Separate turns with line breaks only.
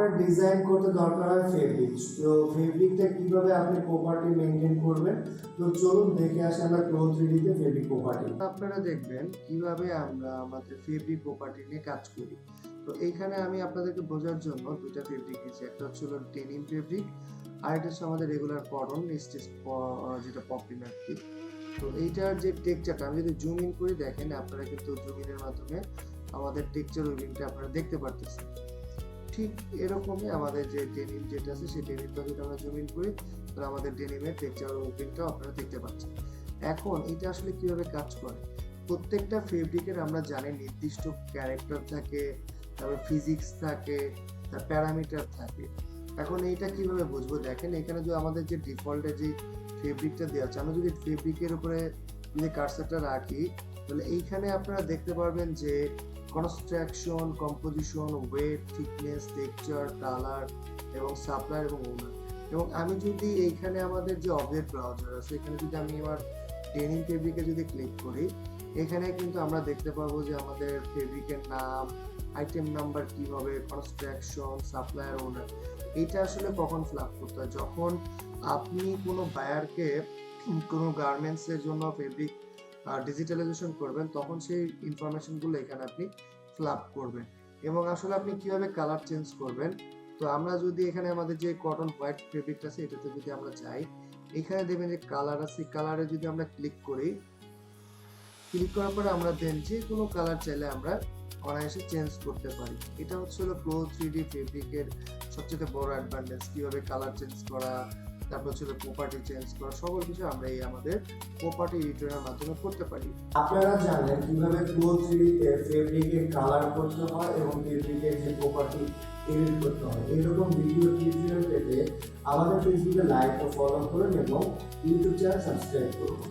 আপনার ডিজাইন করতে দরকার হয় ফেব্রিক। তো ফেব্রিকটা কিভাবে আপনি প্রপার্টি মেনটেন করবেন, তো চলুন দেখে আসি আমরা ক্লো 3D তে ফেব্রিক প্রপার্টি। আপনারা দেখবেন কিভাবে আমরা আমাদের ফেব্রিক প্রপার্টি নিয়ে কাজ করি। তো এইখানে আমি আপনাদেরকে বোঝার জন্য দুটো ফেব্রিক দিয়েছি, একটা হচ্ছে ডেনিম ফেব্রিক আর এটা হচ্ছে আমাদের রেগুলার কটন স্টিচ, যেটা পপলিন আর কি। তো এইটার যে টেক্সচারটা আমি যদি জুম ইন করে দেখেন, আপনারা কিন্তু জুম ইনের মাধ্যমে আমাদের টেক্সচার উইভিংটা আপনারা দেখতে পারতেছেন। ঠিক এরকমই আমাদের যে ডেনিম যেটা আছে সেই ডেনিমটা যদি আমরা জুম ইন করি তাহলে আমাদের ডেনিমের টেক্সচার উইভিংটাও আপনারা দেখতে পাচ্ছেন। এখন এটা আসলে কিভাবে কাজ করে, প্রত্যেকটা ফেব্রিকের আমরা জানি নির্দিষ্ট ক্যারেক্টার থাকে, তারপর ফিজিক্স থাকে, তার প্যারামিটার থাকে। এখন এইটা কিভাবে বুঝবো, দেখেন এখানে যে আমাদের যে ডিফল্টে যে ফেব্রিকটা দেওয়া আছে, আমরা যদি ফেব্রিকের উপরে যদি কার্সারটা রাখি তাহলে এইখানে আপনারা দেখতে পারবেন যে construction, composition, weight, thickness, texture, colour এবং সাপ্লায়ার এবং ওনার। এবং আমি যদি এইখানে আমাদের যে অবজেক্ট ব্রাউজার আছে এখানে যদি আমি আমার ডেনিম ফেব্রিকে যদি ক্লিক করি, এখানে কিন্তু আমরা দেখতে পাবো যে আমাদের ফেব্রিকের নাম, আইটেম নাম্বার কি হবে, কনস্ট্রাকশন, সাপ্লায়ার, ওনার। এইটা আসলে কখন ফ্ল্যাগ করতে হয়, যখন আপনি কোনো বায়ারকে কোনো গার্মেন্টসের জন্য ফেব্রিক ডিজিটালাইজেশন করবেন, তখন সেই ইনফরমেশনগুলো এখানে আপনি ফ্ল্যাগ করবেন। এবং আসলে আপনি কিভাবে কালার চেঞ্জ করবেন, তো আমরা যদি এখানে আমাদের যে কটন হোয়াইট ফেব্রিকটা আছে এটাতে যদি আমরা যাই, এখানে দেখবেন যে কালার আছে, কালারে যদি আমরা ক্লিক করি, ক্লিক করার পরে আমরা দেন যে কোনো কালার চাইলে আমরা অনায়াসে চেঞ্জ করতে পারি। এটা হচ্ছে ক্লো 3D ফেব্রিকের সবচেয়ে বড় অ্যাডভান্টেজ, কিভাবে কালার চেঞ্জ করা, তারপর হচ্ছে প্রপার্টি চেঞ্জ করা, সকল কিছু আমরা এই আমাদের প্রপার্টি এডিটরের মাধ্যমে করতে পারি। আপনারা জানেন কিভাবে ক্লো 3D তে ফেব্রিকের কালার করতে হয় এবং ফেব্রিকের যে প্রপার্টি এডিট করতে হয়। এরকম ভিডিও টিউটোরিয়াল পেতে আমাদের ফেসবুকে লাইক ও ফলো করুন এবং ইউটিউব চ্যানেল সাবস্ক্রাইব করুন।